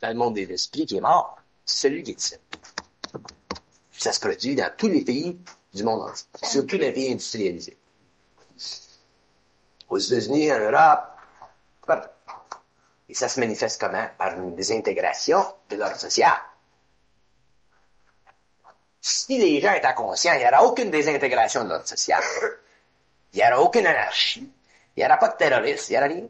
dans le monde des esprits qui est mort, c'est celui qui est ici. Ça se produit dans tous les pays du monde entier, surtout les pays industrialisés. Aux États-Unis, en Europe, partout. Et ça se manifeste comment? Par une désintégration de l'ordre social. Si les gens étaient conscients, il n'y aura aucune désintégration de l'ordre social. Il n'y aura aucune anarchie. Il n'y aura pas de terroristes. Il n'y aura rien.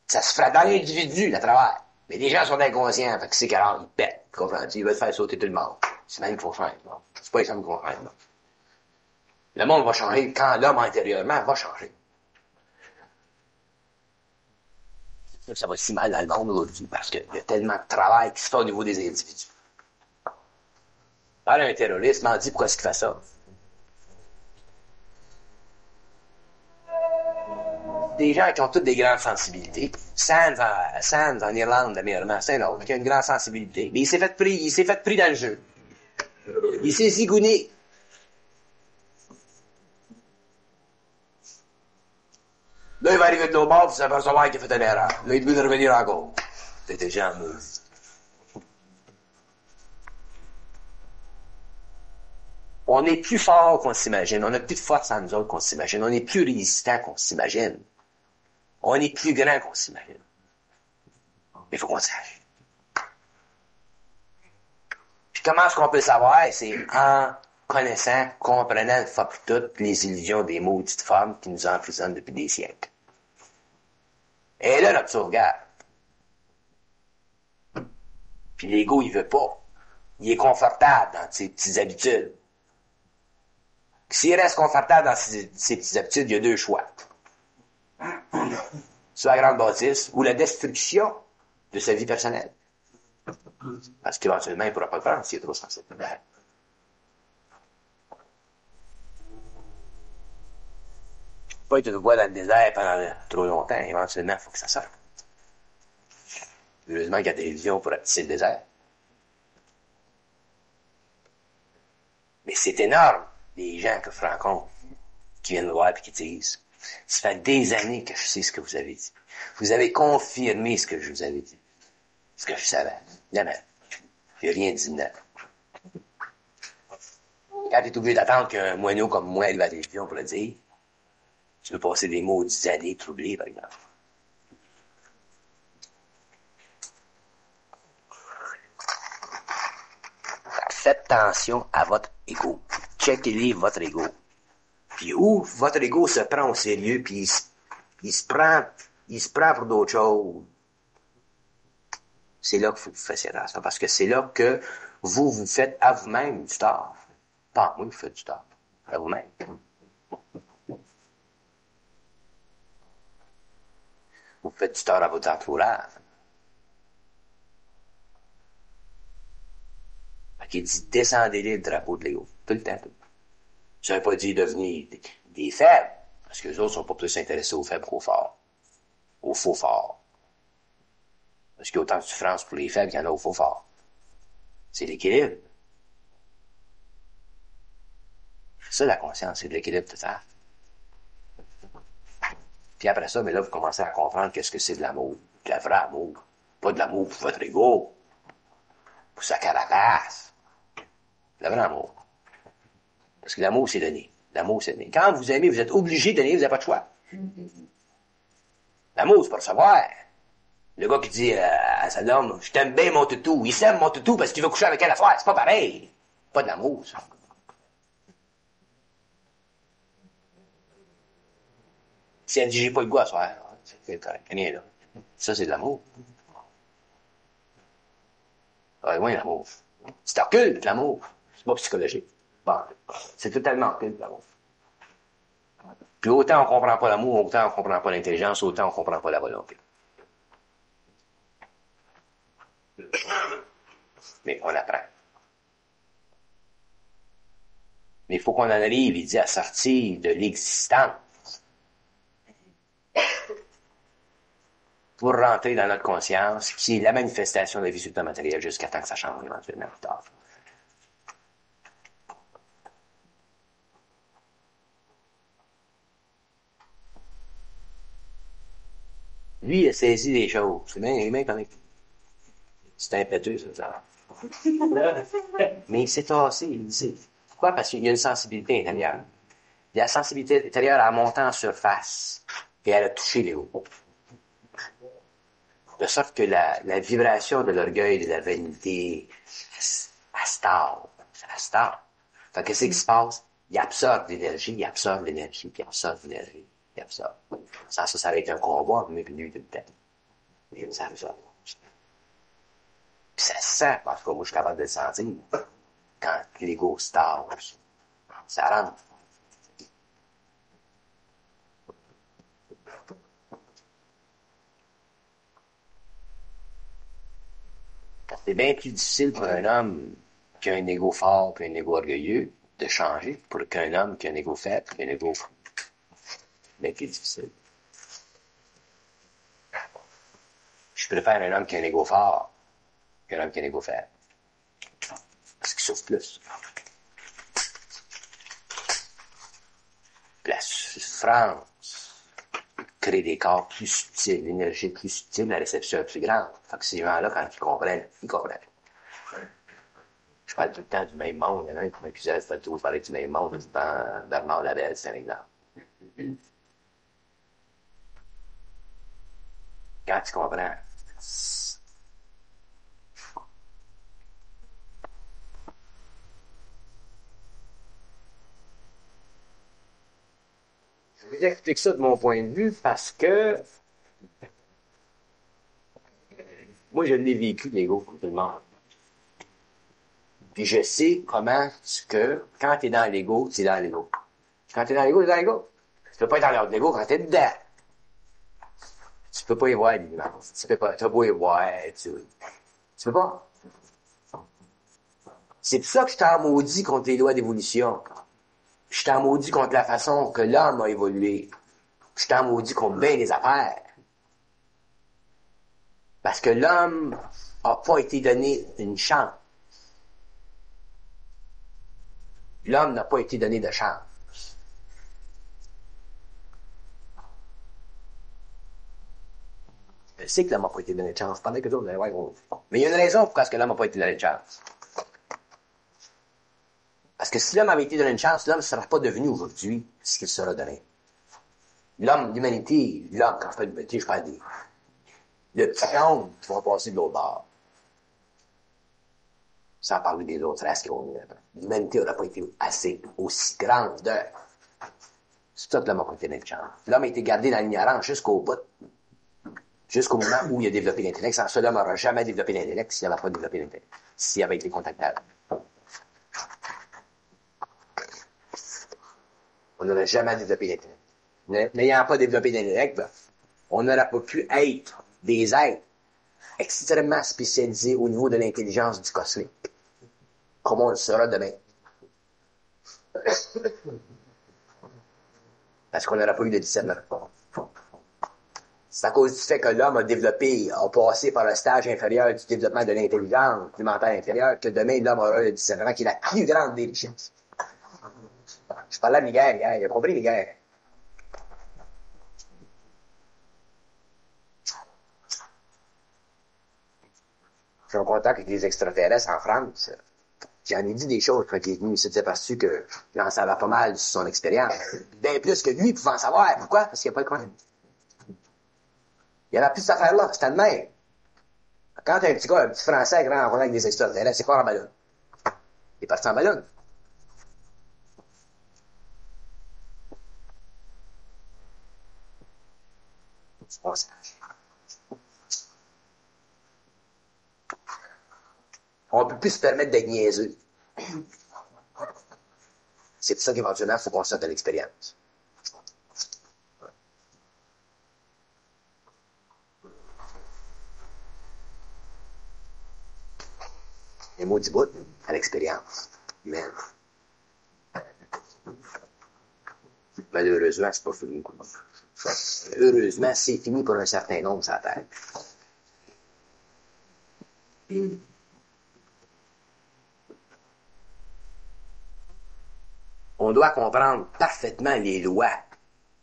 Ça se fera dans l'individu, le travail. Mais les gens sont inconscients, fait que c'est qu'ils pètent. Comprends-tu? Ils veulent faire sauter tout le monde. C'est même qu'il faut faire. Bon. C'est pas ça qu'il faut faire. Bon. Le monde va changer quand l'homme intérieurement va changer. Ça va si mal dans le monde aujourd'hui parce qu'il y a tellement de travail qui se fait au niveau des individus. Parle à un terroriste, m'en dit pourquoi est-ce qu'il fait ça. Des gens qui ont toutes des grandes sensibilités. Sands en Irlande, dernièrement, c'est un autre qui a une grande sensibilité. Mais il s'est fait pris dans le jeu. Il s'est zigouné. Là, il va arriver de l'autre bord, puis ça va savoir qu'il a fait une erreur. Là, il veut revenir encore. C'était gens maudits. On est plus fort qu'on s'imagine. On a plus de force en nous autres qu'on s'imagine. On est plus résistant qu'on s'imagine. On est plus grand qu'on s'imagine. Mais il faut qu'on sache. Puis comment est-ce qu'on peut le savoir? C'est en connaissant, comprenant une fois pour toutes les illusions des maudites formes qui nous emprisonnent depuis des siècles. Et là, notre sauvegarde. Puis l'ego, il veut pas. Il est confortable dans ses petites habitudes. S'il reste confortable dans ses petites habitudes, il y a deux choix. Soit la grande bâtisse ou la destruction de sa vie personnelle. Parce qu'éventuellement, il ne pourra pas le prendre s'il est trop sensible. Pas être une voie dans le désert pendant trop longtemps. Éventuellement, il faut que ça sorte. Heureusement qu'il y a la télévision pour rapetisser le désert. Mais c'est énorme, les gens que je rencontre, qui viennent me voir et qui disent « Ça fait des années que je sais ce que vous avez dit. Vous avez confirmé ce que je vous avais dit. Ce que je savais. Jamais. Je n'ai rien dit de neuf. » Quand tu es obligé d'attendre qu'un moineau comme moi arrive à la télévision pour le dire, tu peux passer des maudites années troublées, par exemple. Faites attention à votre ego. Checkez-les votre ego. Puis où votre ego se prend au sérieux, puis il se prend pour d'autres choses. C'est là qu'il faut que vous fassiez attention, parce que c'est là que vous faites à vous-même du tort. Pas à moi, vous faites du tort. À vous-même. Vous faites du tort à votre entourage. Qui dit descendez-les le drapeau de l'ego. Tout le temps. Ça ne veut pas dire devenir des faibles, parce que les autres sont pas plus intéressés aux faibles qu'aux forts. Aux faux forts. Parce qu'il y a autant de souffrance pour les faibles qu'il y en a aux faux forts. C'est l'équilibre. C'est ça la conscience, c'est de l'équilibre total. Puis après ça, mais là, vous commencez à comprendre qu'est-ce que c'est de l'amour. De la vraie amour. Pas de l'amour pour votre ego. Pour sa carapace. Le vrai amour. Parce que l'amour, c'est donner. L'amour, c'est donner. Quand vous aimez, vous êtes obligé de donner, vous n'avez pas de choix. L'amour, c'est pas recevoir. Le gars qui dit à sa dame, je t'aime bien, mon toutou. Il s'aime, mon toutou, parce qu'il veut coucher avec elle à soir. C'est pas pareil. Pas de l'amour, ça. Si elle dit, j'ai pas le goût à soir, c'est correct. Rien là. Ça, c'est de l'amour. Ouais, oui, l'amour. C'est occulte, l'amour. C'est pas psychologique. Bon, c'est totalement occulte, l'amour. Puis autant on comprend pas l'amour, autant on comprend pas l'intelligence, autant on comprend pas la volonté. Mais on apprend. Mais il faut qu'on en arrive, il dit, à sortir de l'existence pour rentrer dans notre conscience, qui est la manifestation de la vie sur le matériel jusqu'à temps que ça change éventuellement plus tard. Lui, il a saisi des choses. C'est bien connecté. C'est impétueux, ça. Mais il s'est tassé, il dit. Pourquoi? Parce qu'il y a une sensibilité intérieure. Et la sensibilité intérieure a monté en surface. Et elle a touché les hauts. De sorte que la vibration de l'orgueil, de la vanité, elle stalle. Elle stalle. Fait que qu'est-ce qui se passe? Il absorbe l'énergie, il absorbe l'énergie, puis il absorbe l'énergie, il absorbe. Sans ça, ça va être un combat, mais puis lui, tout le temps. Et ça absorbe. Puis ça se sent, parce que moi, je suis capable de le sentir. Quand l'ego se tasse, ça rentre. C'est bien plus difficile pour un homme qui a un ego fort et un ego orgueilleux de changer pour qu'un homme qui a un ego faible et un ego bien plus difficile. Je préfère un homme qui a un ego fort qu'un homme qui a un ego faible. Parce qu'il souffre plus. La souffrance crée des corps plus subtils, l'énergie plus subtile, la réception est plus grande. Fait que ces gens-là, quand ils comprennent, ils comprennent. Je parle tout le temps du même monde. Il y en a un qui m'accusait de toujours parler du même monde. Dans Bernard Labelle, c'est un exemple. Quand tu comprends, je vous explique ça de mon point de vue parce que moi, je l'ai vécu, l'ego, tout le monde. Puis je sais comment que quand t'es dans l'ego, t'es dans l'ego. Quand t'es dans l'ego, t'es dans l'ego. Tu peux pas être dans l'ordre de l'ego quand t'es dedans. Tu peux pas y voir l'immense. Tu peux pas y voir, tu peux pas. C'est pour ça que je t'en maudis contre les lois d'évolution. Je t'en maudis contre la façon que l'homme a évolué. Je t'en maudis contre bien des affaires. Parce que l'homme a pas été donné une chance. L'homme n'a pas été donné de chance. Je sais que l'homme n'a pas été donné de chance. Pendant que d'autres, ouais, mais il y a une raison pourquoi l'homme n'a pas été donné de chance. Parce que si l'homme avait été donné une chance, l'homme ne serait pas devenu aujourd'hui ce qu'il sera donné. L'homme, l'humanité, l'homme, quand je fais l'humanité, je parle des... Le petit homme qui va passer de l'autre bord. Sans parler des autres races qui ont... L'humanité n'aurait pas été assez, aussi grande. C'est ça que l'homme n'a pas été donné de chance. L'homme a été gardé dans l'ignorance jusqu'au bout. Jusqu'au moment où il a développé l'intellect. Sans ça, l'homme n'aurait jamais développé l'intellect s'il n'avait pas développé l'intellect. S'il avait été contactable. On n'aurait jamais développé l'intellect. N'ayant pas développé l'intellect, on n'aurait pas pu être des êtres extrêmement spécialisés au niveau de l'intelligence du cosmique. Comme on le sera demain. Parce qu'on n'aura pas eu de discernement. C'est à cause du fait que l'homme a passé par le stage inférieur du développement de l'intelligence, du mental inférieur, que demain, l'homme aura le discernement qui est la plus grande des richesses. Je parlais à Miguel hier, il a compris Miguel. Je suis en contact avec des extraterrestres en France. J'en ai dit des choses quand il est venu. Il s'était aperçu que j'en savais pas mal sur son expérience. Bien plus que lui pouvait en savoir. Pourquoi? Parce qu'il n'y a pas de quoi. Il n'y avait plus cette affaire-là. C'était de même. Quand t'as un petit gars, un petit Français grand en contact avec des extraterrestres, c'est pas en ballon. Il est parti en ballon. On ne peut plus se permettre d'être niaiseux. C'est pour ça qu'éventuellement, il faut qu'on sorte de l'expérience. Les mots du bout à l'expérience humaine. Malheureusement, c'est pas fini. Heureusement, c'est fini pour un certain nombre sur la Terre. On doit comprendre parfaitement les lois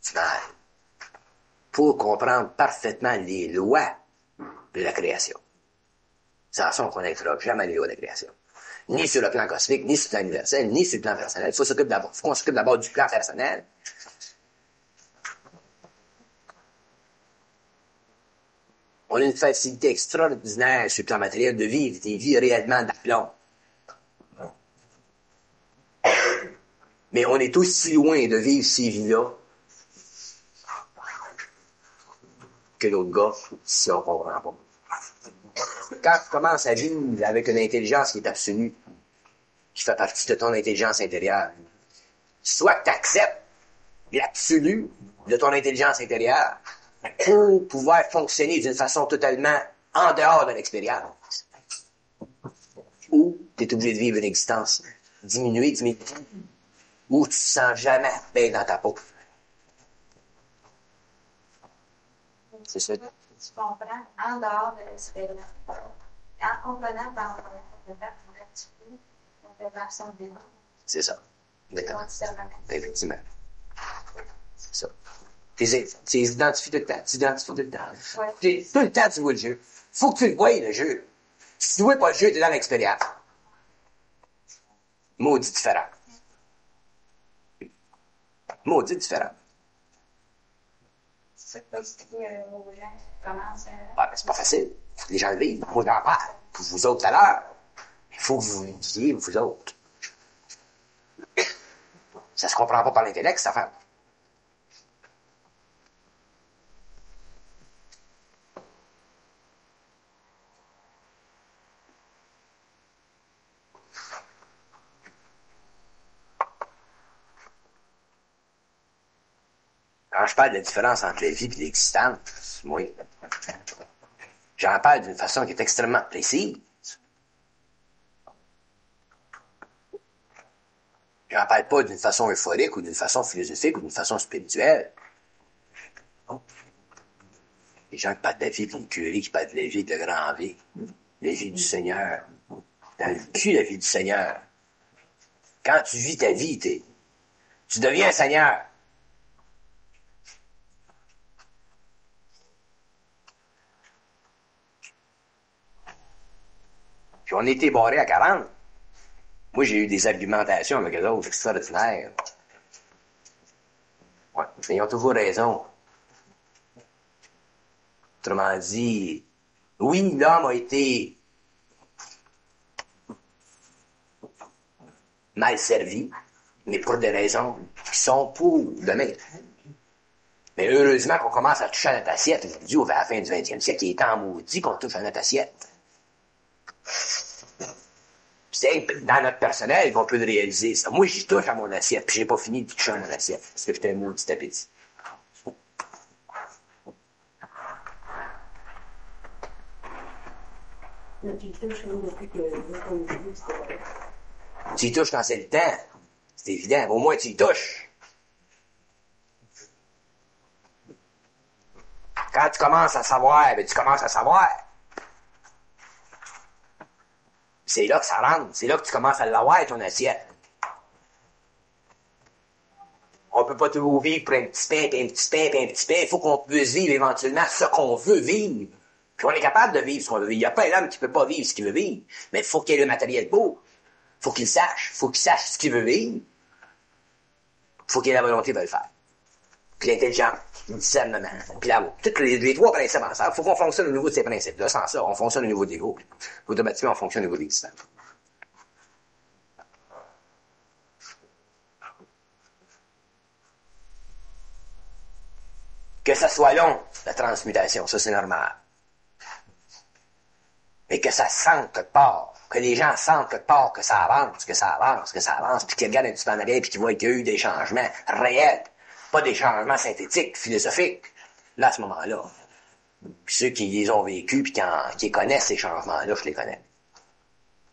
du mal pour comprendre parfaitement les lois de la création. Sans ça, on ne connaîtra jamais les lois de la création. Ni sur le plan cosmique, ni sur le plan universel, ni sur le plan personnel. Faut qu'on s'occupe d'abord du plan personnel. On a une facilité extraordinaire sur le plan matériel de vivre des vies réellement d'aplomb. Mais on est aussi loin de vivre ces vies-là que l'autre gars, si on comprend pas. Quand tu commences à vivre avec une intelligence qui est absolue, qui fait partie de ton intelligence intérieure, soit que tu acceptes l'absolu de ton intelligence intérieure pour pouvoir fonctionner d'une façon totalement en dehors de l'expérience, ou tu es obligé de vivre une existence diminuée, où tu te sens jamais bien dans ta peau. C'est ça. Tu comprends, en dehors de l'expérience. En comprenant par le fait qu'on fait faire son débat. C'est ça. Exactement. Effectivement. C'est ça. Tu identifies tout le temps. Tu identifies tout le temps. Ouais. Tout le temps, tu vois le jeu. Faut que tu le voies, le jeu. Si tu ne vois pas le jeu, tu es dans l'expérience. Maudit différent. Maudit différent. C'est pas expliquer aux gens qui commencent à... Ah, ben, c'est pas facile. Faut que les gens le vivent. Moi, j'en parle. Pour vous autres tout à l'heure. Il faut que vous viviez, vous autres. Ça se comprend pas par l'intellect, cette affaire. Quand je parle de la différence entre la vie et l'existence, moi, j'en parle d'une façon qui est extrêmement précise. J'en parle pas d'une façon euphorique ou d'une façon philosophique ou d'une façon spirituelle. Les gens qui parlent de la vie comme Curie, qui parlent de la vie de grand vie, la vie du Seigneur. Dans le cul, la vie du Seigneur. Quand tu vis ta vie, tu deviens Seigneur. Puis on était barrés à 40. Moi, j'ai eu des argumentations avec eux autres extraordinaires. Ouais, mais ils ont toujours raison. Autrement dit, oui, l'homme a été mal servi, mais pour des raisons qui sont pour demain. Mais heureusement qu'on commence à toucher à notre assiette aujourd'hui, à la fin du 20e siècle, il est temps maudit qu'on touche à notre assiette. C'est dans notre personnel qu'on peut le réaliser. Ça. Moi, j'y touche à mon assiette, puis j'ai pas fini de toucher à mon assiette, parce que j'étais un maudit appétit. Tu y touches quand c'est le temps. C'est évident. Au moins, tu y touches. Quand tu commences à savoir, ben, tu commences à savoir. C'est là que ça rentre. C'est là que tu commences à l'avoir, ton assiette. On peut pas toujours vivre pour un petit pain, puis un petit pain, puis un petit pain. Il faut qu'on puisse vivre éventuellement ce qu'on veut vivre. Puis on est capable de vivre ce qu'on veut vivre. Il n'y a pas un homme qui peut pas vivre ce qu'il veut vivre. Mais il faut qu'il ait le matériel pour. Il faut qu'il sache. Il faut qu'il sache ce qu'il veut vivre. Il faut qu'il ait la volonté de le faire. Puis l'intelligence, le discernement, puis l'amour. Tous les trois principes ensemble. Il faut qu'on fonctionne au niveau de ces principes-là. Sans ça, on fonctionne au niveau de l'ego. Automatiquement, on fonctionne au niveau de l'existence. Que ça soit long, la transmutation, ça c'est normal. Mais que ça sente quelque part, que les gens sentent quelque part que ça avance, que ça avance, que ça avance, puis qu'ils regardent un petit peu en arrière, puis qu'ils voient qu'il y a eu des changements réels, pas des changements synthétiques, philosophiques, là, à ce moment-là. Puis ceux qui les ont vécus, puis qui connaissent ces changements-là, je les connais.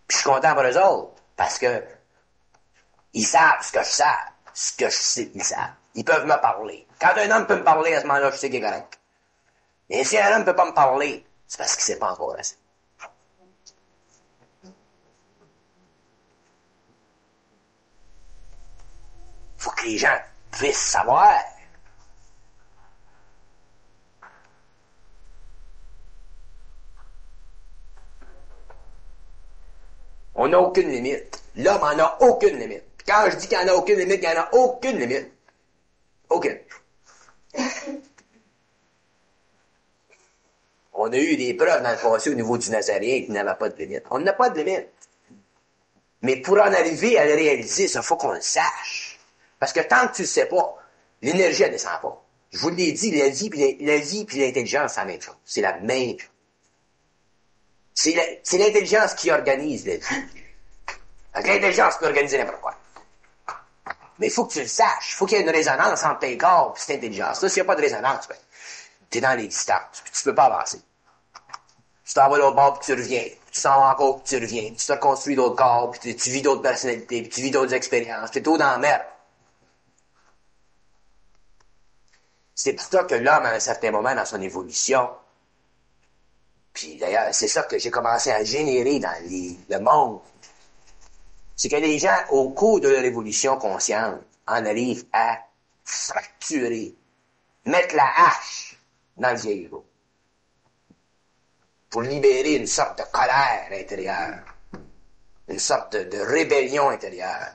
Puis je suis content pour eux autres, parce que ils savent ce que je sais, ce que je sais qu'ils savent. Ils peuvent me parler. Quand un homme peut me parler, à ce moment-là, je sais qu'il est correct. Et si un homme ne peut pas me parler, c'est parce qu'il ne sait pas encore assez. Faut que les gens puissent savoir. On n'a aucune limite. L'homme en a aucune limite. Quand je dis qu'il n'y en a aucune limite, il n'y en a aucune limite. Aucune. On a eu des preuves dans le passé au niveau du Nazaréen qu'il n'avait pas de limite. On n'a pas de limite. Mais pour en arriver à le réaliser, il faut qu'on le sache. Parce que tant que tu ne le sais pas, l'énergie, elle ne descend pas. Je vous l'ai dit, la vie puis l'intelligence, c'est la même chose. C'est la même chose. C'est l'intelligence qui organise la vie. Donc, l'intelligence peut organiser n'importe quoi. Mais il faut que tu le saches. Il faut qu'il y ait une résonance entre tes corps et cette intelligence-là. S'il n'y a pas de résonance, ben, tu es dans l'existence. Puis tu ne peux pas avancer. Tu t'en vas l'autre bord, puis tu reviens. Tu t'en vas encore, puis tu reviens. Tu te reconstruis d'autres corps, puis tu vis d'autres personnalités, puis tu vis d'autres expériences. Puis tu es tout dans la merde. C'est pour ça que l'homme, à un certain moment dans son évolution, puis d'ailleurs, c'est ça que j'ai commencé à générer dans le monde, c'est que les gens, au cours de leur évolution consciente, en arrivent à fracturer, mettre la hache dans le vieil ego, pour libérer une sorte de colère intérieure, une sorte de rébellion intérieure,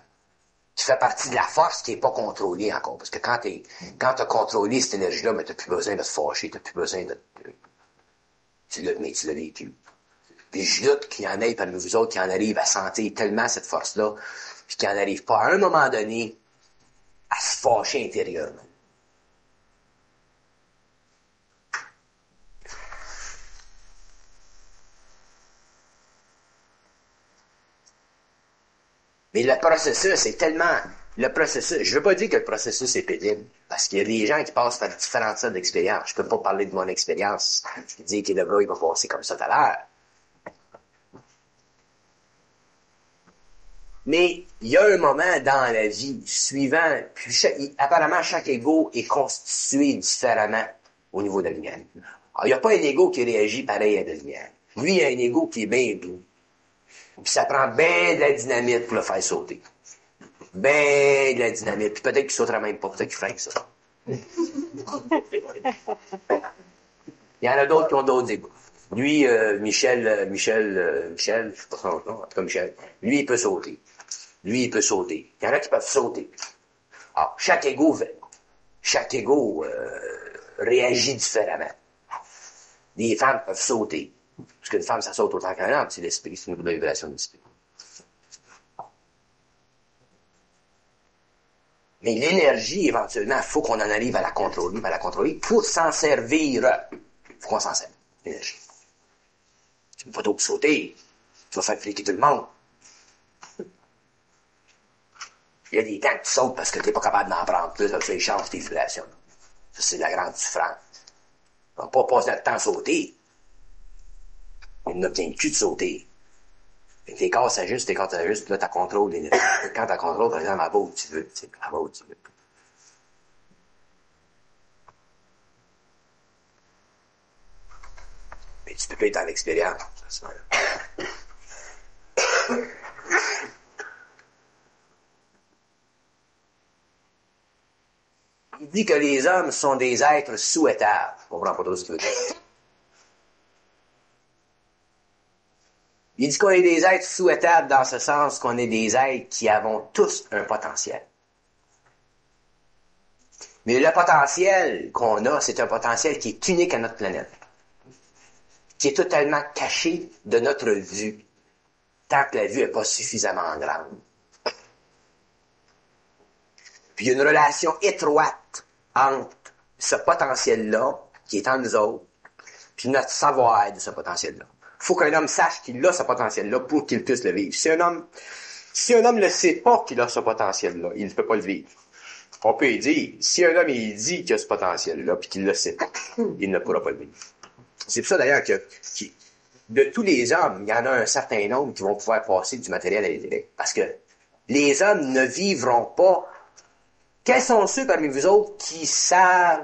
qui fait partie de la force qui n'est pas contrôlée encore. Parce que quand tu as contrôlé cette énergie-là, mais tu n'as plus besoin de te fâcher, tu n'as plus besoin de... Tu l'as vécu. Puis je doute qu'il y en ait parmi vous autres qui en arrivent à sentir tellement cette force-là, puis qui n'en arrivent pas à un moment donné à se fâcher intérieurement. Mais le processus est tellement... je veux pas dire que le processus est pénible, parce qu'il y a des gens qui passent par différentes sortes d'expériences. Je peux pas parler de mon expérience, dire qu'il il va passer comme ça tout à l'heure. Mais il y a un moment dans la vie suivant, puis apparemment chaque ego est constitué différemment au niveau de la lumière. Alors, il n'y a pas un ego qui réagit pareil à la lumière. Lui, il a un ego qui est bien doux. Puis ça prend bien de la dynamite pour le faire sauter. Ben de la dynamite. Puis peut-être qu'il sautera même pas. Peut-être qu'il ferait que ça. Il y en a d'autres qui ont d'autres égos. Lui, Michel, je sais pas son nom, en tout cas Michel. Lui, il peut sauter. Il y en a qui peuvent sauter. Alors, chaque ego réagit différemment. Les femmes peuvent sauter. Parce qu'une femme, ça saute autant qu'un homme. C'est l'esprit, c'est une nouvelle vibration de l'esprit. Mais l'énergie, éventuellement, il faut qu'on en arrive à la contrôler. Pour s'en servir, il faut qu'on s'en serve, l'énergie. Tu ne peux pas trop sauter. Tu vas faire fliquer tout le monde. Il y a des temps que tu sautes parce que tu n'es pas capable d'en prendre plus, ça échange tes vibrations. Ça, c'est la grande souffrance. On ne va pas passer notre temps à sauter. Il n'a bien cul de sauter. Fait que tes corps s'ajustent, là, tu contrôles l'énergie. Quand tu contrôles, par exemple, à bas où tu veux, à bas où tu veux. Mais tu peux pas être dans l'expérience, ça. Il dit que les hommes sont des êtres souhaitables. Je comprends pas trop ce qu'il veut dire. Il dit qu'on est des êtres souhaitables dans ce sens qu'on est des êtres qui avons tous un potentiel. Mais le potentiel qu'on a, c'est un potentiel qui est unique à notre planète, qui est totalement caché de notre vue, tant que la vue n'est pas suffisamment grande. Puis il y a une relation étroite entre ce potentiel-là, qui est en nous autres, puis notre savoir de ce potentiel-là. Il faut qu'un homme sache qu'il a ce potentiel-là pour qu'il puisse le vivre. Si un homme ne sait pas qu'il a ce potentiel-là, il ne peut pas le vivre. On peut dire, si un homme il dit qu'il a ce potentiel-là, puis qu'il ne le sait pas, il ne pourra pas le vivre. C'est pour ça d'ailleurs que de tous les hommes, il y en a un certain nombre qui vont pouvoir passer du matériel à l'intellect. Parce que les hommes ne vivront pas. Quels sont ceux parmi vous autres qui sentent,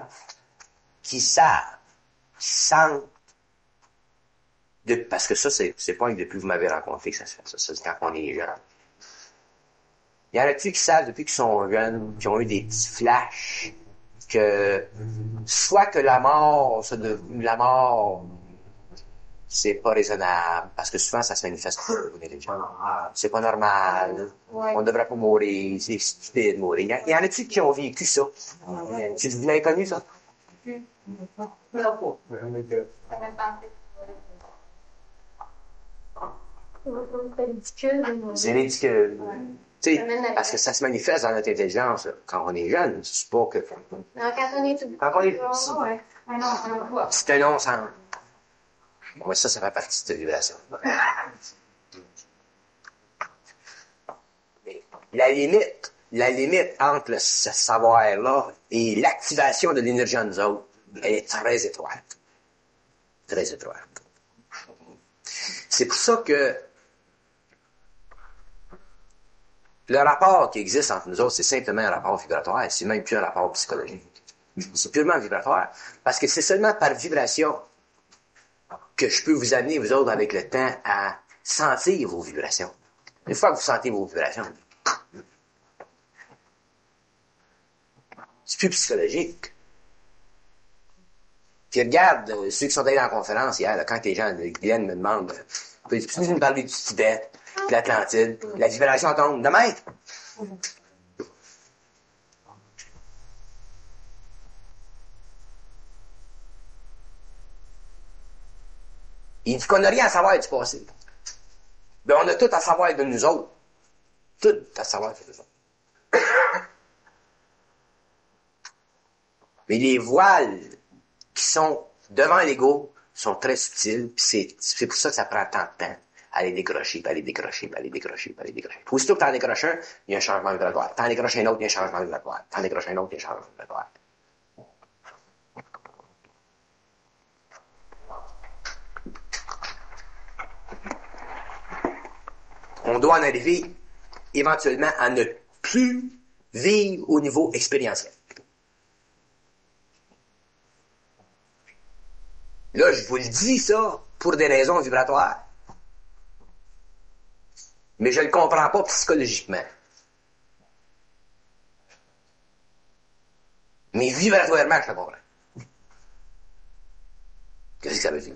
parce que ça, c'est pas depuis que vous m'avez rencontré que ça se fait, ça, c'est quand on est jeune. Il y en a-tu qui savent, depuis qu'ils sont jeunes, qui ont eu des petits flashs, que, soit que la mort c'est pas raisonnable, parce que souvent ça se manifeste pour les gens. C'est pas normal, on devrait pas mourir, c'est stupide de mourir. Il y en a-tu qui ont vécu ça? Vous l'avez connu, ça? C'est ridicule. Tu sais, parce que ça se manifeste dans notre intelligence quand on est jeune. C'est pas que. Non, quand on est tout Quand on est petit. ouais. C'est un non-sens. Bon, ça fait partie de cette vibration. Mais la limite entre ce savoir-là et l'activation de l'énergie en nous autres, elle est très étroite. Très étroite. C'est pour ça que le rapport qui existe entre nous autres, c'est simplement un rapport vibratoire, c'est même plus un rapport psychologique. C'est purement vibratoire. Parce que c'est seulement par vibration que je peux vous amener, vous autres, avec le temps, à sentir vos vibrations. Une fois que vous sentez vos vibrations, c'est plus psychologique. Puis regarde, ceux qui sont allés dans la conférence hier, là, quand les gens viennent me demandent, peux-tu nous parler du Tibet, de l'Atlantide, la vibration tombe de maître. Il dit qu'on n'a rien à savoir du passé. Mais on a tout à savoir de nous autres. Tout à savoir de nous autres. Mais les voiles qui sont devant l'ego sont très subtils, puis c'est pour ça que ça prend tant de temps à les décrocher, puis à les décrocher, puis à les décrocher, puis à les décrocher. Puis aussitôt que t'en décroches un, il y a un changement vibratoire. T'en décroches un autre, il y a un changement vibratoire. T'en décroches un autre, il y a un changement vibratoire. On doit en arriver éventuellement à ne plus vivre au niveau expérientiel. Là, je vous le dis ça pour des raisons vibratoires. Mais je ne le comprends pas psychologiquement. Mais vibratoirement, je le comprends. Qu'est-ce que ça veut dire?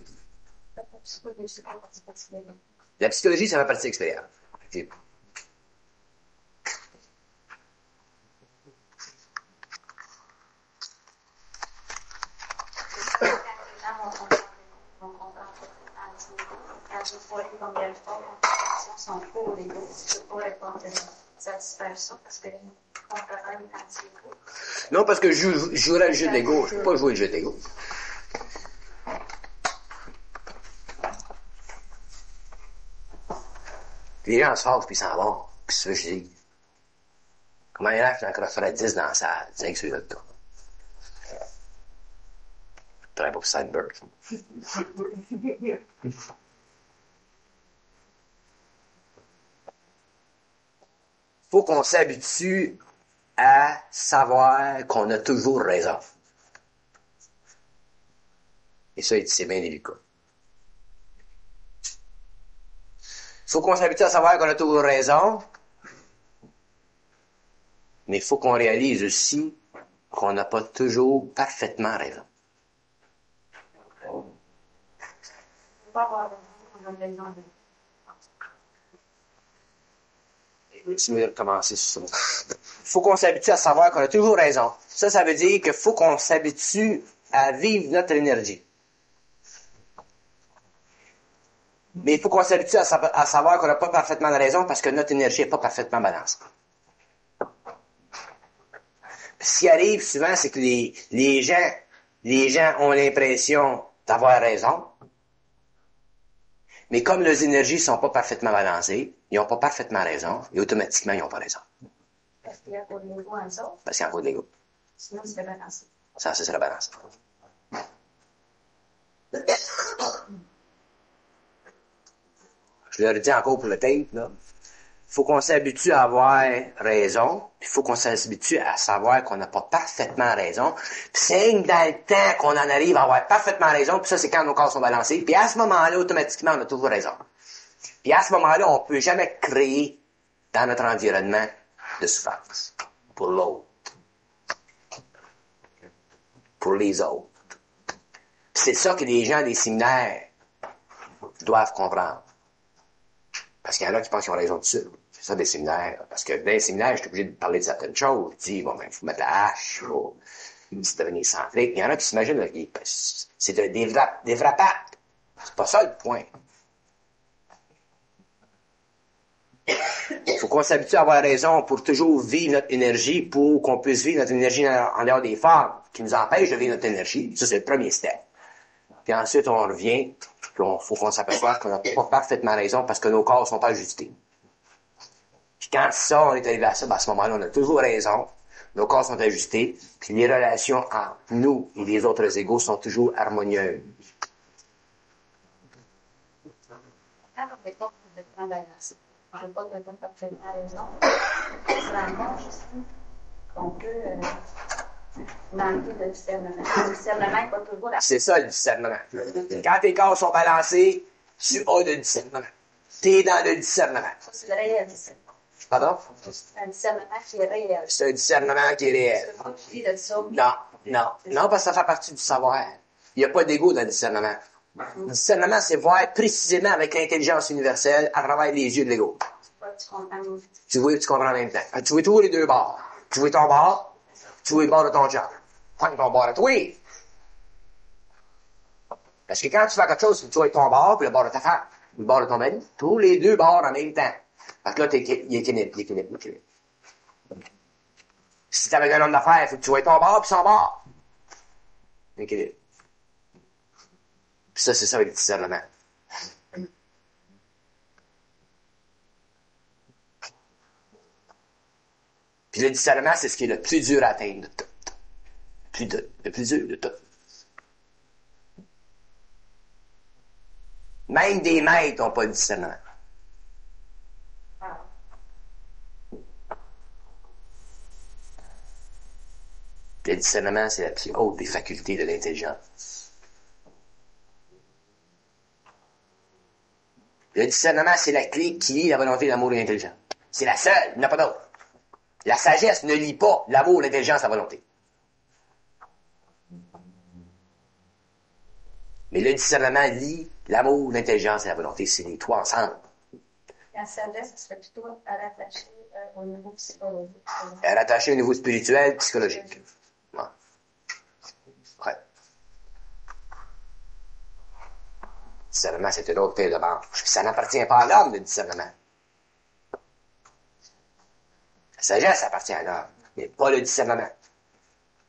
La psychologie, ça fait partie de l'expérience. Non, parce que je jouerais le jeu de l'ego. Je ne peux pas jouer le jeu de l'ego. Les gens se fâchent puis ils s'en vont. Puis ça, je dis. Comment il y en a qui en ferait 10 dans la salle? C'est que c'est le cas. Je travaille pas pour Sideburg. Faut qu'on s'habitue à savoir qu'on a toujours raison. Et ça, c'est bien délicat. Faut qu'on s'habitue à savoir qu'on a toujours raison, mais il faut qu'on réalise aussi qu'on n'a pas toujours parfaitement raison. Je vais recommencer sur ça. Faut qu'on s'habitue à savoir qu'on a toujours raison. Ça veut dire qu'il faut qu'on s'habitue à vivre notre énergie. Mais il faut qu'on s'habitue à savoir qu'on n'a pas parfaitement la raison parce que notre énergie n'est pas parfaitement balancée. Ce qui arrive souvent, c'est que les gens ont l'impression d'avoir raison, mais comme leurs énergies ne sont pas parfaitement balancées, ils n'ont pas parfaitement raison, et automatiquement, ils n'ont pas raison. Parce qu'il y a encore de l'ego en ça. Parce qu'il y a encore de l'ego. Sinon, c'est balancé. Ça, c'est la balance. Je leur dis encore pour le tape, là. Faut qu'on s'habitue à avoir raison, puis faut qu'on s'habitue à savoir qu'on n'a pas parfaitement raison. Puis c'est dans le temps qu'on en arrive à avoir parfaitement raison, puis ça, c'est quand nos corps sont balancés. Puis à ce moment-là, automatiquement, on a toujours raison. Puis à ce moment-là, on peut jamais créer dans notre environnement de souffrance. Pour l'autre. Pour les autres. Puis c'est ça que les gens des séminaires doivent comprendre. Parce qu'il y en a qui pensent qu'ils ont raison dessus. C'est ça des séminaires. Parce que dans les séminaires, je suis obligé de parler de certaines choses. Je dis, bon, ben, il faut mettre la hache, il faut devenir centrique. Il y en a qui s'imaginent, là, c'est des vrais pactes. C'est pas ça le point. Il faut qu'on s'habitue à avoir raison pour toujours vivre notre énergie, pour qu'on puisse vivre notre énergie en dehors des formes qui nous empêchent de vivre notre énergie. Ça, c'est le premier step. Puis ensuite, on revient, puis faut qu'on s'aperçoive qu'on n'a pas parfaitement raison parce que nos corps ne sont pas ajustés. Puis quand ça, on est arrivé à ça, ben à ce moment-là, on a toujours raison. Nos corps sont ajustés, puis les relations entre nous et les autres égaux sont toujours harmonieuses. Quand on est complètement balancé, je ne veux pas que quelqu'un parfaitement raison. On se rend compte aussi qu'on peut manquer de discernement. Le discernement n'est pas toujours la. C'est ça le discernement. Quand tes corps sont balancés, tu as le discernement. Tu es dans le discernement. C'est le réel discernement. Pardon? C'est un discernement qui est réel. C'est un discernement qui est réel. Je ne peux pas oublier de ça. Non, parce que ça fait partie du savoir. Il n'y a pas d'ego dans le discernement. Le discernement, c'est voir précisément avec l'intelligence universelle à travers les yeux de l'ego. Tu comprends. Tu vois et tu comprends en même temps. Tu vois tous les deux bords. Tu vois ton bord, tu vois le bord de ton job. Prends ton bord à toi. Parce que quand tu fais quelque chose, tu vois ton bord puis le bord de ta femme, le bord de ton mari, tous les deux bords en même temps. Fait que là, il équilibre. Si t'es avec un homme d'affaires, il faut que tu vois ton bord puis son bord. Équilibre. Puis ça, c'est ça avec le discernement. Puis le discernement, c'est ce qui est le plus dur à atteindre de tout. Le plus dur de tout. Même des maîtres n'ont pas de discernement. Le discernement, c'est la plus haute des facultés de l'intelligence. Le discernement, c'est la clé qui lie la volonté, l'amour et l'intelligence. C'est la seule, il n'y en a pas d'autre. La sagesse ne lie pas l'amour, l'intelligence, la volonté. Mais le discernement lie l'amour, l'intelligence et la volonté. C'est les trois ensemble. La sagesse serait plutôt rattachée au niveau psychologique. Rattachée au niveau spirituel, psychologique. Ouais. Ouais. Le discernement, c'est une autre paire de manches. Ça n'appartient pas à l'homme, le discernement. La sagesse appartient à l'homme, mais pas le discernement.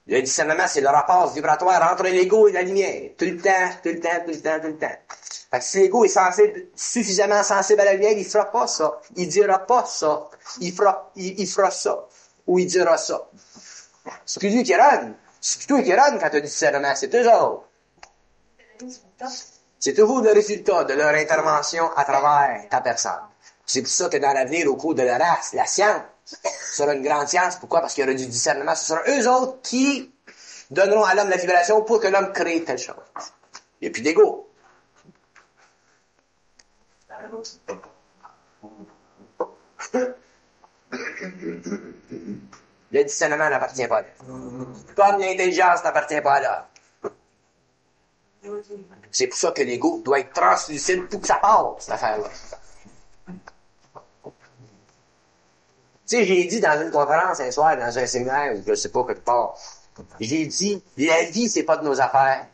Le discernement, c'est le rapport vibratoire entre l'ego et la lumière. Tout le temps. Fait que si l'ego est suffisamment sensible à la lumière, il fera pas ça. Il dira pas ça. Il fera ça. Ou il dira ça. C'est plus lui qui run. C'est plutôt lui qui run quand tu as du discernement. C'est eux autres. C'est toujours le résultat de leur intervention à travers ta personne. C'est pour ça que dans l'avenir, au cours de la race, la science sera une grande science. Pourquoi? Parce qu'il y aura du discernement. Ce sera eux autres qui donneront à l'homme la vibration pour que l'homme crée telle chose. Il n'y a plus d'ego. Le discernement n'appartient pas à l'homme. Comme l'intelligence n'appartient pas à l'homme. C'est pour ça que l'ego doit être translucide pour que ça passe, cette affaire-là. Tu sais, j'ai dit dans une conférence un soir, dans un séminaire, ou je sais pas quelque part, j'ai dit, la vie, c'est pas de nos affaires.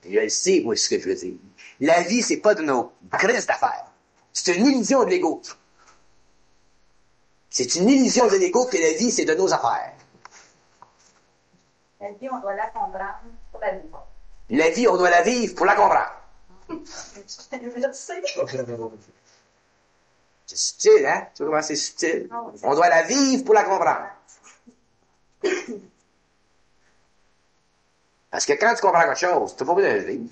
Je le sais, moi, ce que je veux dire. La vie, c'est pas de nos crises d'affaires. C'est une illusion de l'ego. C'est une illusion de l'ego que la vie, c'est de nos affaires. La vie, on doit la comprendre pour la vivre. La vie, on doit la vivre pour la comprendre. C'est subtil, hein? Tu vois comment c'est subtil? On doit la vivre pour la comprendre. Parce que quand tu comprends quelque chose, tu n'as pas besoin de le vivre.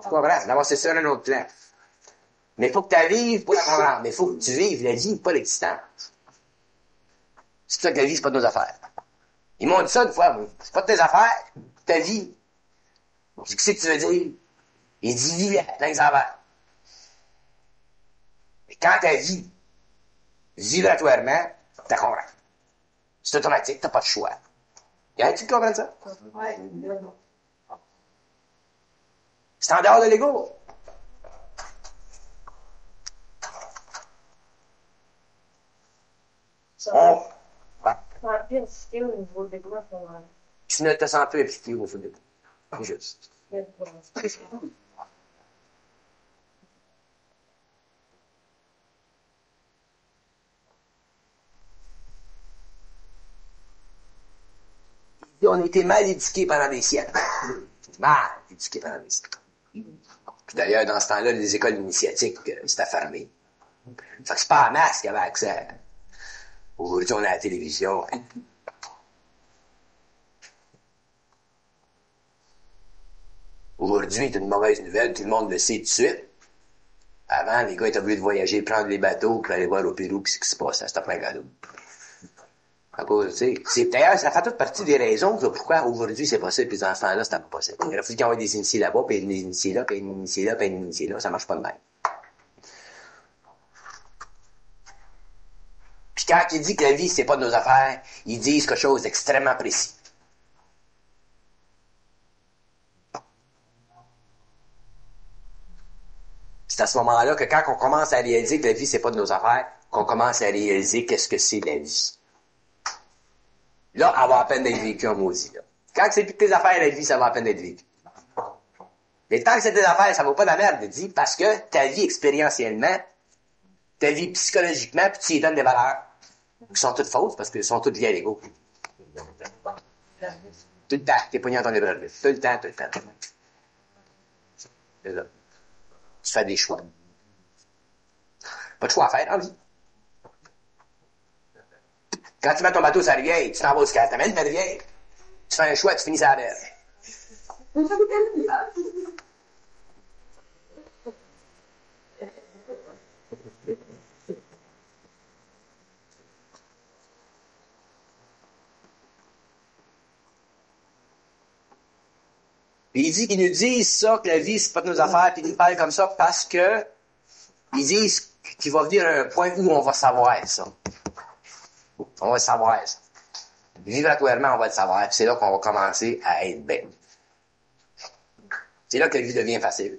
Tu comprends? D'abord, c'est sur un autre plan. Mais il faut que tu la vives pour la comprendre. Mais il faut que tu vives la vie, pas l'existence. C'est pour ça que la vie, c'est pas de nos affaires. Ils m'ont dit ça une fois, c'est pas de tes affaires, ta vie. Je dis, qu'est-ce que tu veux dire? Il dit, vis plein que ça va. Et quand ta vie, vibratoirement, tu comprends. C'est automatique, tu n'as pas de choix. Y a-t-il qui comprend ça? Oui. C'est en dehors de l'ego. On... plus impliqué au niveau des groupes. Tu ne te sens plus impliqué au niveau des groupes. Juste. On a été mal éduqués pendant des siècles. Mal éduqués pendant des siècles. Puis d'ailleurs, dans ce temps-là, les écoles initiatiques, c'était fermé. Fait que c'est pas en masse qu'il y avait accès. Aujourd'hui, on a la télévision. Aujourd'hui, c'est une mauvaise nouvelle, tout le monde le sait tout de suite. Avant, les gars étaient obligés de voyager, prendre les bateaux, pour aller voir au Pérou ce qui se passait. C'était pas un cadeau. À cause, tu sais, d'ailleurs, ça fait toute partie des raisons pourquoi aujourd'hui c'est possible, puis les enfants-là, c'était pas possible. Il a fallu qu'ils envoient des initiés là-bas, puis des initiés là, puis des initiés là, puis des initiés là, ça marche pas de même. Puis quand il dit que la vie, c'est pas de nos affaires, ils disent quelque chose d'extrêmement précis. C'est à ce moment-là que quand on commence à réaliser que la vie, c'est pas de nos affaires, qu'on commence à réaliser qu'est-ce que c'est la vie. Là, elle va à peine d'être vécue en maudit, là. Quand c'est plus de tes affaires, la vie, ça va à peine d'être vécu. Mais tant que c'est tes affaires, ça vaut pas de la merde, dit, parce que ta vie expérientiellement, ta vie psychologiquement, puis tu y donnes des valeurs qui sont toutes fausses, parce qu'elles sont toutes liées à l'ego. Tout le temps, t'es pogné dans ton libre arbitre. Tout le temps, tout le temps. C'est là. Tu fais des choix. Pas de choix à faire en vie. Quand tu mets ton bateau sur la rivière, tu t'en vas au ski, tu amènes ta rivière, tu fais un choix, tu finis sur la mer. Puis il dit qu'ils nous disent ça, que la vie, c'est pas de nos affaires, puis ils parlent comme ça parce que ils disent qu'il va venir un point où on va savoir ça. On va le savoir ça. Vibratoirement, on va le savoir. C'est là qu'on va commencer à être bien. C'est là que la vie devient facile.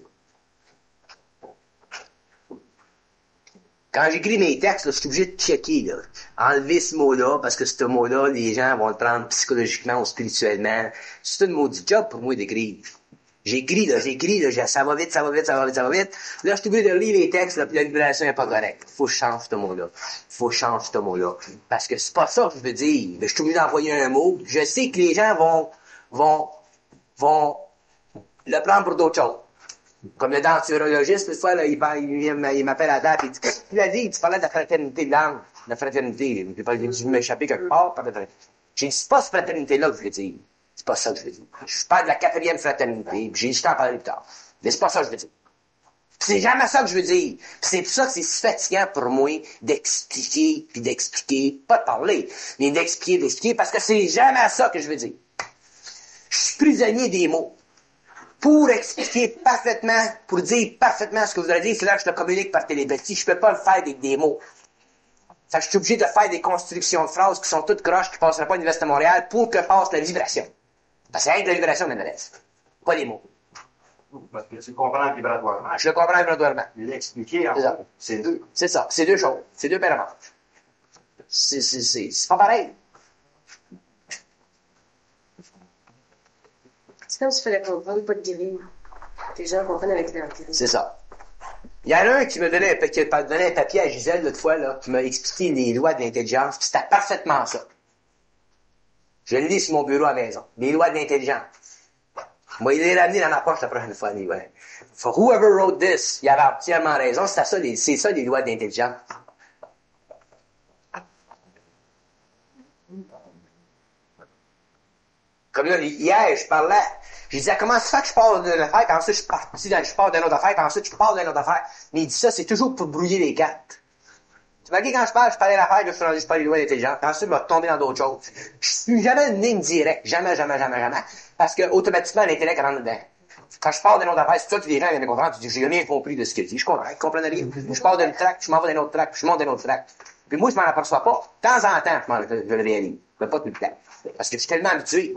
Quand j'écris mes textes, là, je suis obligé de checker, là. Enlever ce mot-là, parce que ce mot-là, les gens vont le prendre psychologiquement ou spirituellement. C'est un maudit job pour moi d'écrire. J'écris, ça va vite, ça va vite, ça va vite, ça va vite. Là, je suis obligé de relire les textes, là, puis la vibration n'est pas correcte. Faut que je change ce mot-là. Faut que je change ce mot-là. Parce que c'est pas ça que je veux dire. Je suis obligé d'envoyer un mot. Je sais que les gens vont le prendre pour d'autres choses. Comme le denturologiste, une fois, là, il m'appelle à la table, il a dit, tu parlais de la fraternité de l'âme, de la fraternité. Je m'échapper quelque part par la fraternité. J'ai dit, c'est pas cette fraternité-là que je veux dire. C'est pas ça que je veux dire. Je parle de la 4e fraternité, puis j'ai dit, je t'en parlerai plus tard. Mais c'est pas ça que je veux dire. Puis c'est jamais ça que je veux dire. Puis c'est pour ça que c'est si fatigant pour moi d'expliquer, puis d'expliquer, pas de parler, mais d'expliquer, parce que c'est jamais ça que je veux dire. Je suis prisonnier des mots. Pour expliquer parfaitement, pour dire parfaitement ce que vous allez dire, c'est là que je le communique par télépathie. Je peux pas le faire avec des mots. Fait que je suis obligé de faire des constructions de phrases qui sont toutes croches, qui passeraient pas à l'Université de Montréal pour que passe la vibration. Parce que c'est rien que la vibration m'intéresse. Pas les mots. Parce que tu le comprends vibratoirement. Je le comprends vibratoirement. Mais l'expliquer, en fait, c'est deux. C'est ça. C'est deux choses. C'est deux paramètres. C'est pas pareil. C'est comme si il fallait comprendre, pas de guérir. Les gens comprennent avec leur guérir. C'est ça. Il y en a un qui m'a donné un papier à Gisèle l'autre fois, là, qui m'a expliqué les lois de l'intelligence, puis c'était parfaitement ça. Je le lis sur mon bureau à la maison. Les lois de l'intelligence. Moi, il est ramené dans ma poche la prochaine fois, ouais. For whoever wrote this, il avait entièrement raison, c'est ça les lois de l'intelligence. Comme là, hier, je parlais, je disais, comment ça fait que je parle d'une affaire, puis ensuite je pars d'une autre affaire, puis ensuite je parle d'une autre affaire. Mais il dit ça, c'est toujours pour brouiller les cartes. Tu m'as dit, quand je parlais d'affaires, je parlais des lois d'intelligence, puis ensuite, je vais tomber dans d'autres choses. Je suis jamais une ligne directe. Jamais. Parce que, automatiquement, l'intellect rentre dedans. Quand je parle d'une autre affaire, c'est ça que les gens viennent comprendre, tu dis, j'ai rien compris de ce qu'il dit. Je comprends, ils comprennent rien. Je parle d'une track, je m'en vais d'un autre track, puis je monte d'un autre track. Puis moi, je m'en aperçois pas. De temps en temps, je le réalise. Mais pas tout le temps. Parce que je suis tellement habitué.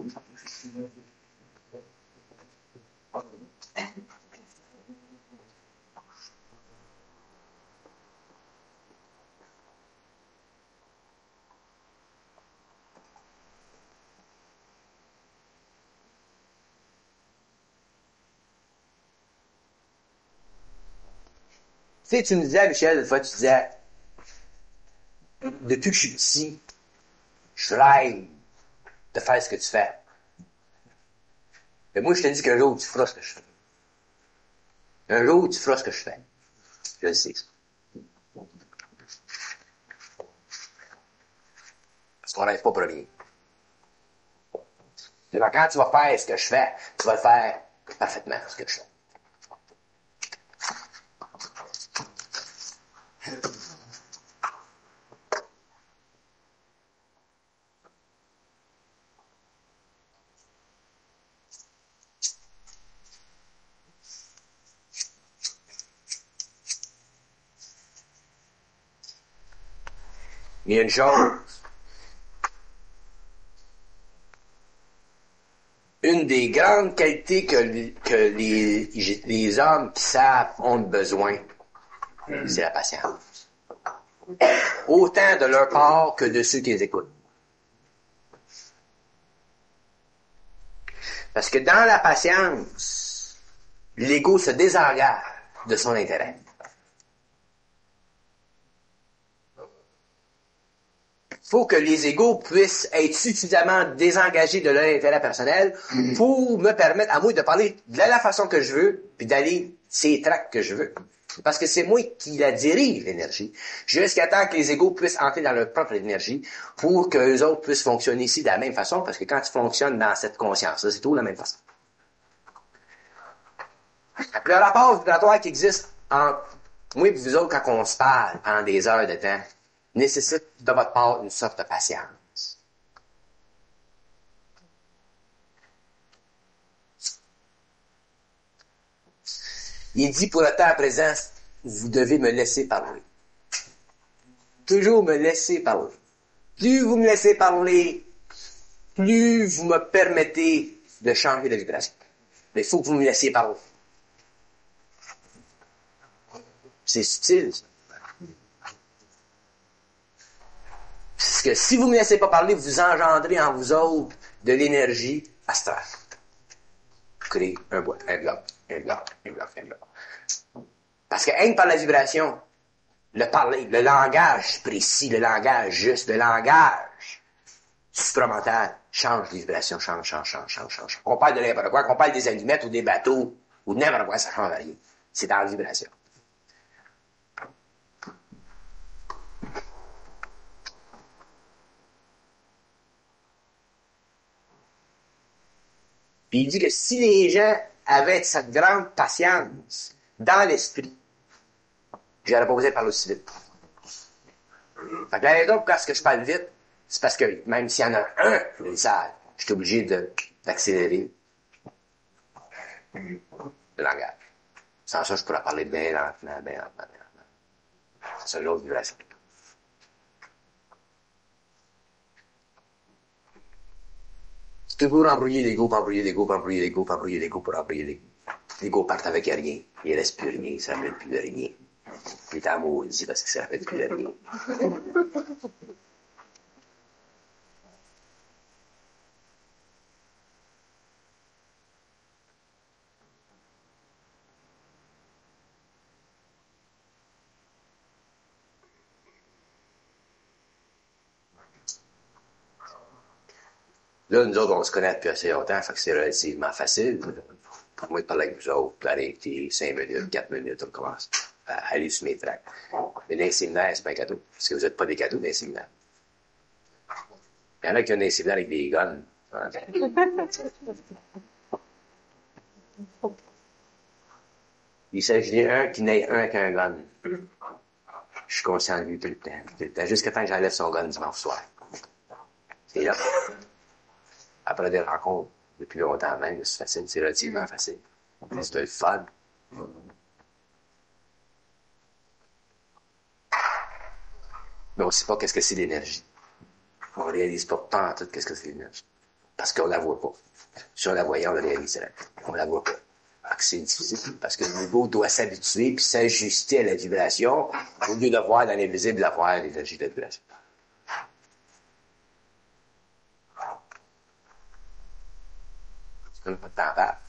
sais, tu me disais, Michel, une fois, tu disais, depuis que je suis petit, je rêve de faire ce que tu fais. Mais moi, je te dis qu'un jour, tu feras ce que je fais. Un jour, tu feras ce que je fais. Je le sais. Parce qu'on rêve pas pour rien. Mais quand tu vas faire ce que je fais, tu vas le faire parfaitement, ce que je fais. Mais il y a une chose. Une des grandes qualités que les hommes qui savent ont besoin, c'est la patience. Autant de leur part que de ceux qui les écoutent. Parce que dans la patience, l'ego se désengage de son intérêt. Il faut que les égos puissent être suffisamment désengagés de leur intérêt personnel pour me permettre à moi de parler de la façon que je veux, puis d'aller ces tracts que je veux. Parce que c'est moi qui la dirige, l'énergie. Jusqu'à temps que les égos puissent entrer dans leur propre énergie pour que les autres puissent fonctionner ici de la même façon, parce que quand tu fonctionnes dans cette conscience-là, c'est tout de la même façon. Le rapport vibratoire qui existe entre moi et vous autres quand on se parle pendant des heures de temps nécessite de votre part une sorte de patience. Il dit pour le temps présent, vous devez me laisser parler. Toujours me laisser parler. Plus vous me laissez parler, plus vous me permettez de changer de vibration. Mais il faut que vous me laissiez parler. C'est subtil, ça. Parce que si vous ne me laissez pas parler, vous engendrez en vous autres de l'énergie astrale. Vous créez un bloc, un bloc, un bloc, un bloc, un bloc. Parce que rien que par la vibration, le parler, le langage précis, le langage juste, le langage supramental change les vibrations, change. Qu'on parle de n'importe quoi, qu'on parle des allumettes ou des bateaux ou de n'importe quoi, ça change rien. C'est dans la vibration. Puis il dit que si les gens avaient cette grande patience dans l'esprit, j'aurais pas besoin de parler aussi vite. Fait que la raison pourquoi est-ce que je parle vite, c'est parce que même s'il y en a un dans les salles, je suis obligé d'accélérer le langage. Sans ça, je pourrais parler bien lentement. C'est l'autre vibration. C'est toujours embrouiller l'ego, pour embrouiller l'ego. L'ego part avec rien. Il ne reste plus rien, il ne se rappelle plus de rien. Il est amour, il dit parce qu'il ne se rappelle plus de rien. Là, nous autres, on se connaît depuis assez longtemps, fait que c'est relativement facile. Pour moi, de parler avec vous autres, d'arrêter 5 minutes, 4 minutes, on commence à aller sur mes tracts. Mais dans les séminaires, c'est pas un cadeau. Parce que vous n'êtes pas des cadeaux dans les séminaires. Il y en a qui ont des séminaires avec des guns. Il s'agit d'un qui n'ait un qu'un gun. Je suis conscient de lui tout le temps. Jusqu'à temps que j'enlève son gun dimanche soir. C'est là. Après des rencontres, depuis longtemps même, c'est facile, c'est relativement facile. C'est le fun. Mais on ne sait pas qu'est-ce que c'est l'énergie. On ne réalise pas tant en tout qu'est-ce que c'est l'énergie. Parce qu'on ne la voit pas. Si on la voyait, on la réaliserait. On ne la voit pas. Alors que c'est difficile, parce que l'ego doit s'habituer puis s'ajuster à la vibration, au lieu de voir dans l'invisible, de voir l'énergie de la vibration. C'est comme pas de temps à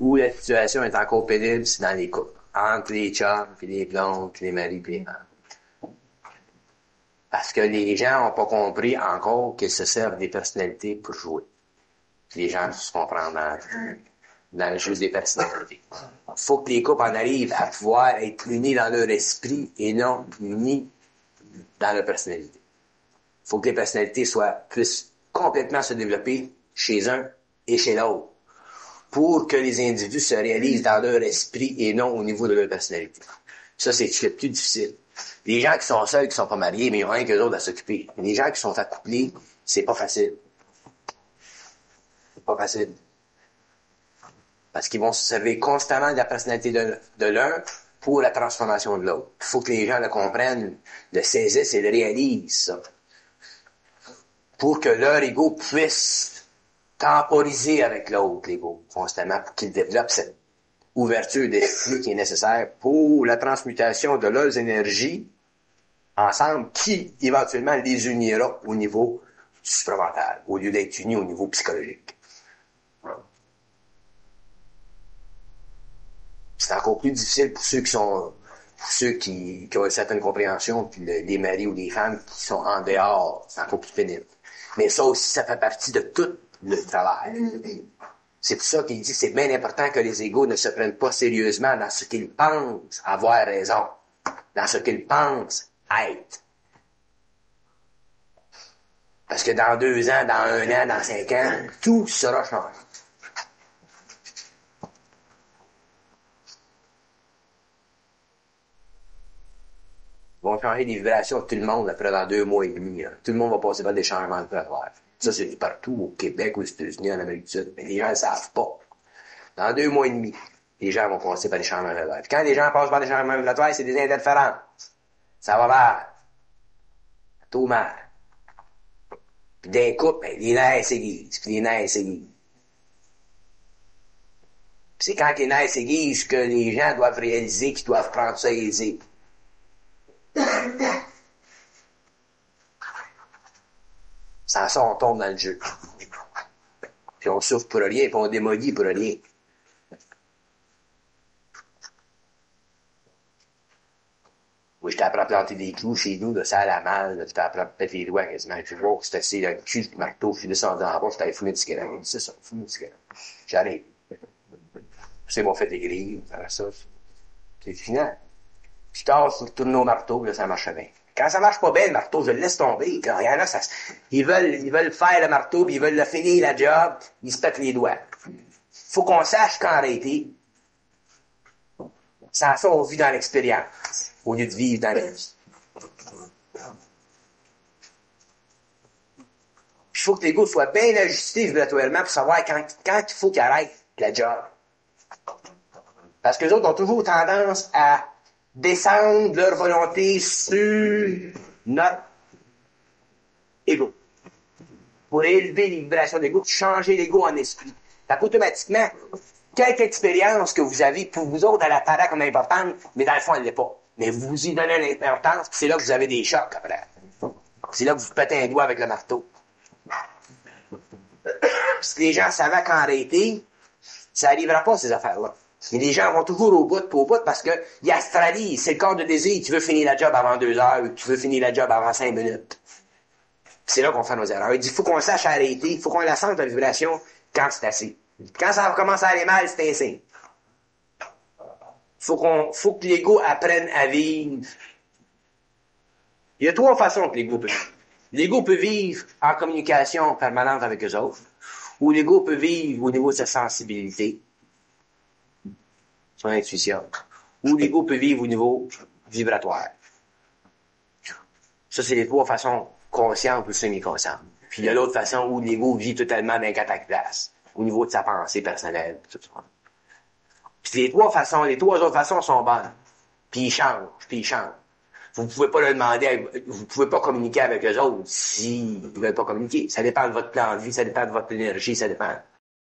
où la situation est encore pénible, c'est dans les couples. Entre les chums, puis les blondes, puis les maris, puis les femmes. Parce que les gens n'ont pas compris encore qu'ils se servent des personnalités pour jouer. Les gens se comprennent dans le jeu des personnalités. Il faut que les couples en arrivent à pouvoir être unis dans leur esprit et non unis dans leur personnalité. Il faut que les personnalités puissent complètement se développer chez un et chez l'autre pour que les individus se réalisent dans leur esprit et non au niveau de leur personnalité. Ça, c'est le plus difficile. Les gens qui sont seuls, qui sont pas mariés, mais ils ont rien qu'eux autres à s'occuper. Les gens qui sont accouplés, c'est pas facile. C'est pas facile. Parce qu'ils vont se servir constamment de la personnalité de l'un pour la transformation de l'autre. Il faut que les gens le comprennent, le saisissent et le réalisent, ça. Pour que leur ego puisse temporiser avec l'autre, l'ego, constamment, pour qu'ils développent cette ouverture d'esprit qui est nécessaire pour la transmutation de leurs énergies ensemble, qui, éventuellement, les unira au niveau supramental, au lieu d'être unis au niveau psychologique. C'est encore plus difficile pour ceux qui ont une certaine compréhension, puis les maris ou les femmes qui sont en dehors, c'est encore plus pénible. Mais ça aussi, ça fait partie de tout le travail. C'est pour ça qu'il dit que c'est bien important que les égos ne se prennent pas sérieusement dans ce qu'ils pensent avoir raison, dans ce qu'ils pensent être. Parce que dans 2 ans, dans 1 an, dans 5 ans, tout sera changé. Ils vont changer les vibrations de tout le monde après dans 2 mois et demi. Hein. Tout le monde va passer par des changements de pouvoir. Ça, c'est partout, au Québec, aux États-Unis, en Amérique du Sud. Mais les gens ne savent pas. Dans 2 mois et demi, les gens vont passer par des changements vibratoires. Puis quand les gens passent par des changements vibratoires, c'est des interférences. Ça va mal. Tout mal. Puis d'un coup, les nerfs s'aiguisent. Puis les nerfs s'aiguisent. Puis c'est quand les nerfs s'aiguisent que les gens doivent réaliser qu'ils doivent prendre ça aisé. Sans ça, on tombe dans le jeu. Puis on souffre pour rien, puis on démolit pour rien. Moi, je t'apprends à planter des clous chez nous, là, ça a la malle, je t'apprends à péter les doigts quasiment. Je vois que c'est assis dans le cul du marteau, je suis descendu en bas, je t'avais fumé de cigarette. C'est ça, fumé de cigarette. J'arrive. C'est bon, fait des grilles, ça. C'est fini. Je tasse, je tourne au marteau, là, ça marche bien. Quand ça marche pas bien, le marteau, je le laisse tomber. Quand il y en a, ils veulent faire le marteau, puis ils veulent le finir, la job, ils se pètent les doigts. Faut qu'on sache quand arrêter. Sans ça, on vit dans l'expérience, au lieu de vivre dans la vie. Il faut que l'ego soit bien ajusté vibratoirement pour savoir quand il faut qu'il arrête la job. Parce que les autres ont toujours tendance à descendre leur volonté sur notre ego. Pour élever les vibrations de l'ego, changer l'ego en esprit. Donc, automatiquement, quelque expérience que vous avez, pour vous autres, elle apparaît comme importante, mais dans le fond, elle ne l'est pas. Mais vous y donnez l'importance, puis c'est là que vous avez des chocs après. C'est là que vous pétez un doigt avec le marteau. Si les gens savaient quand arrêter, ça n'arrivera pas, ces affaires-là. Mais les gens vont toujours au bout parce que il y a Australie, c'est le corps de désir qui veut finir la job avant 2 heures ou qui veut finir la job avant 5 minutes. C'est là qu'on fait nos erreurs. Il dit, il faut qu'on sache arrêter, il faut qu'on la sente la vibration quand c'est assez. Quand ça commence à aller mal, c'est un signe. Faut que l'ego apprenne à vivre. Il y a 3 façons que l'ego peut vivre. L'ego peut vivre en communication permanente avec eux autres, ou l'ego peut vivre au niveau de sa sensibilité, son intuition, ou l'ego peut vivre au niveau vibratoire. Ça, c'est les 3 façons conscientes ou semi-conscientes. Puis il y a l'autre façon où l'ego vit totalement d'un cataclysme, au niveau de sa pensée personnelle, tout ça. Puis les 3 autres façons sont bonnes. Puis ils changent. Vous pouvez pas leur demander, vous pouvez pas communiquer avec eux autres s'ils veulent pas communiquer. Ça dépend de votre plan de vie, ça dépend de votre énergie, ça dépend